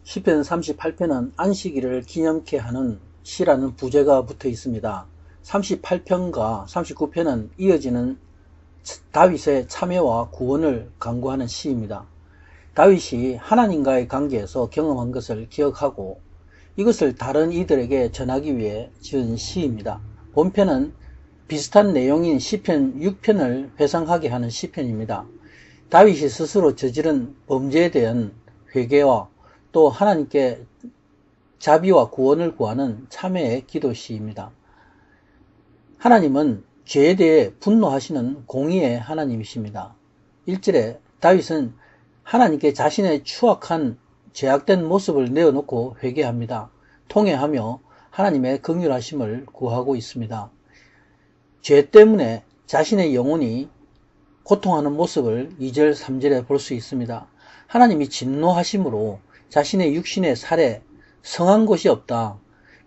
시편 38편은 안식일을 기념케 하는 시라는 부제가 붙어 있습니다. 38편과 39편은 이어지는 다윗의 참회와 구원을 강구하는 시입니다. 다윗이 하나님과의 관계에서 경험한 것을 기억하고 이것을 다른 이들에게 전하기 위해 지은 시입니다. 본편은 비슷한 내용인 시편 6편을 회상하게 하는 시편입니다. 다윗이 스스로 저지른 범죄에 대한 회개와 또 하나님께 자비와 구원을 구하는 참회의 기도시입니다. 하나님은 죄에 대해 분노하시는 공의의 하나님이십니다. 1절에 다윗은 하나님께 자신의 추악한 죄악된 모습을 내어놓고 회개합니다. 통회하며 하나님의 긍휼하심을 구하고 있습니다. 죄 때문에 자신의 영혼이 고통하는 모습을 2절, 3절에 볼 수 있습니다. 하나님이 진노하심으로 자신의 육신의 살에 성한 곳이 없다.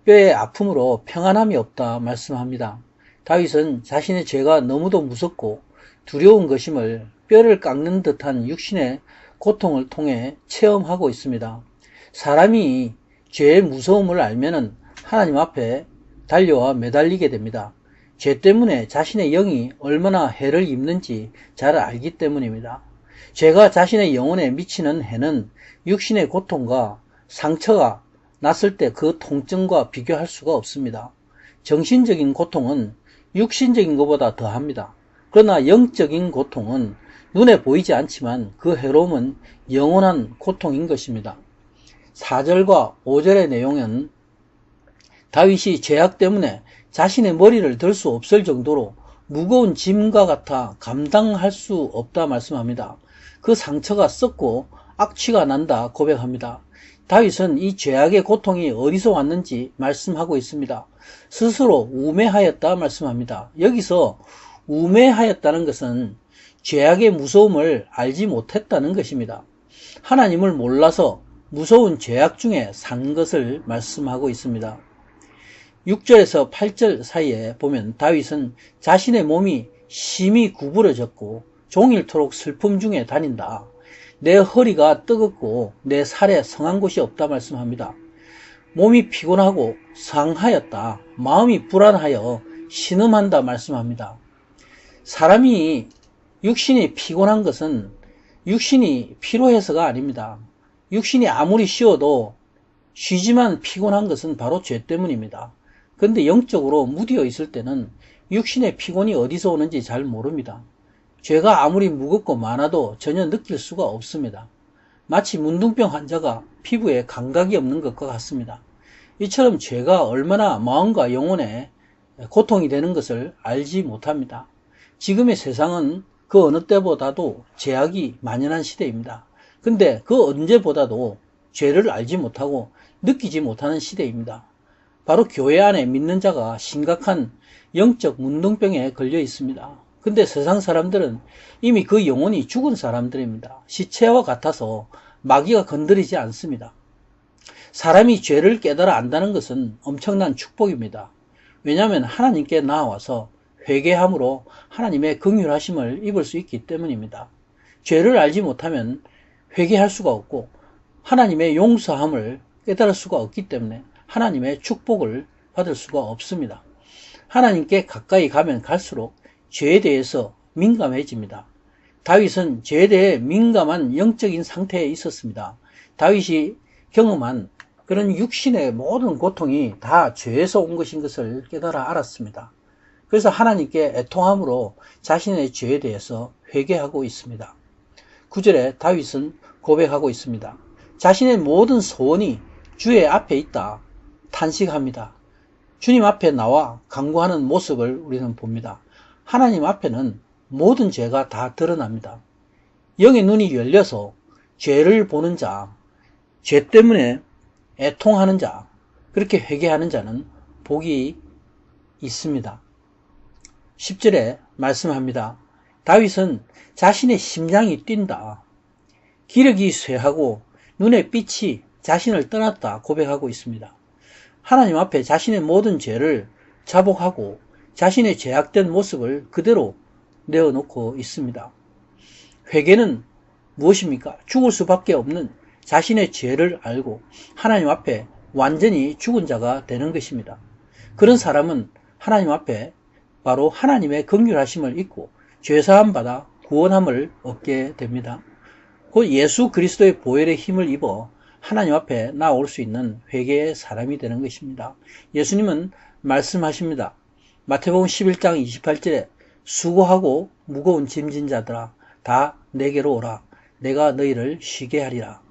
뼈의 아픔으로 평안함이 없다 말씀합니다. 다윗은 자신의 죄가 너무도 무섭고 두려운 것임을 뼈를 깎는 듯한 육신의 고통을 통해 체험하고 있습니다. 사람이 죄의 무서움을 알면은 하나님 앞에 달려와 매달리게 됩니다. 죄 때문에 자신의 영이 얼마나 해를 입는지 잘 알기 때문입니다. 죄가 자신의 영혼에 미치는 해는 육신의 고통과 상처가 났을 때 그 통증과 비교할 수가 없습니다. 정신적인 고통은 육신적인 것보다 더합니다. 그러나 영적인 고통은 눈에 보이지 않지만 그 해로움은 영원한 고통인 것입니다. 4절과 5절의 내용은 다윗이 죄악 때문에 자신의 머리를 들 수 없을 정도로 무거운 짐과 같아 감당할 수 없다 말씀합니다. 그 상처가 썩고 악취가 난다 고백합니다. 다윗은 이 죄악의 고통이 어디서 왔는지 말씀하고 있습니다. 스스로 우매하였다 말씀합니다. 여기서 우매하였다는 것은 죄악의 무서움을 알지 못했다는 것입니다. 하나님을 몰라서 무서운 죄악 중에 산 것을 말씀하고 있습니다. 6절에서 8절 사이에 보면 다윗은 자신의 몸이 심히 구부러졌고 종일토록 슬픔 중에 다닌다. 내 허리가 뜨겁고 내 살에 성한 곳이 없다 말씀합니다. 몸이 피곤하고 상하였다. 마음이 불안하여 신음한다 말씀합니다. 사람이 육신이 피곤한 것은 육신이 피로해서가 아닙니다. 육신이 아무리 쉬어도 쉬지만 피곤한 것은 바로 죄 때문입니다. 그런데 영적으로 무디어 있을 때는 육신의 피곤이 어디서 오는지 잘 모릅니다. 죄가 아무리 무겁고 많아도 전혀 느낄 수가 없습니다. 마치 문둥병 환자가 피부에 감각이 없는 것과 같습니다. 이처럼 죄가 얼마나 마음과 영혼에 고통이 되는 것을 알지 못합니다. 지금의 세상은 그 어느 때보다도 죄악이 만연한 시대입니다. 근데 그 언제보다도 죄를 알지 못하고 느끼지 못하는 시대입니다. 바로 교회 안에 믿는 자가 심각한 영적 문둥병에 걸려 있습니다. 근데 세상 사람들은 이미 그 영혼이 죽은 사람들입니다. 시체와 같아서 마귀가 건드리지 않습니다. 사람이 죄를 깨달아 안다는 것은 엄청난 축복입니다. 왜냐하면 하나님께 나아와서 회개함으로 하나님의 긍휼하심을 입을 수 있기 때문입니다. 죄를 알지 못하면 회개할 수가 없고 하나님의 용서함을 깨달을 수가 없기 때문에 하나님의 축복을 받을 수가 없습니다. 하나님께 가까이 가면 갈수록 죄에 대해서 민감해집니다. 다윗은 죄에 대해 민감한 영적인 상태에 있었습니다. 다윗이 경험한 그런 육신의 모든 고통이 다 죄에서 온 것인 것을 깨달아 알았습니다. 그래서 하나님께 애통함으로 자신의 죄에 대해서 회개하고 있습니다. 9절에 다윗은 고백하고 있습니다. 자신의 모든 소원이 주의 앞에 있다 탄식합니다. 주님 앞에 나와 간구하는 모습을 우리는 봅니다. 하나님 앞에는 모든 죄가 다 드러납니다. 영의 눈이 열려서 죄를 보는 자, 죄 때문에 애통하는 자, 그렇게 회개하는 자는 복이 있습니다. 10절에 말씀합니다. 다윗은 자신의 심장이 뛴다. 기력이 쇠하고 눈의 빛이 자신을 떠났다 고백하고 있습니다. 하나님 앞에 자신의 모든 죄를 자복하고 자신의 죄악된 모습을 그대로 내어놓고 있습니다. 회개는 무엇입니까? 죽을 수밖에 없는 자신의 죄를 알고 하나님 앞에 완전히 죽은 자가 되는 것입니다. 그런 사람은 하나님 앞에 바로 하나님의 긍휼하심을 입고 죄사함 받아 구원함을 얻게 됩니다. 곧 예수 그리스도의 보혈의 힘을 입어 하나님 앞에 나올 수 있는 회개의 사람이 되는 것입니다. 예수님은 말씀하십니다. 마태복음 11장 28절에 수고하고 무거운 짐진 자들아 다 내게로 오라. 내가 너희를 쉬게 하리라.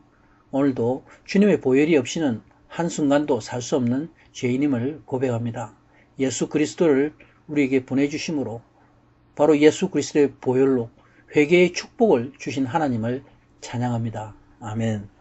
오늘도 주님의 보혈이 없이는 한순간도 살 수 없는 죄인임을 고백합니다. 예수 그리스도를 우리에게 보내주심으로 바로 예수 그리스도의 보혈로 회개의 축복을 주신 하나님을 찬양합니다. 아멘.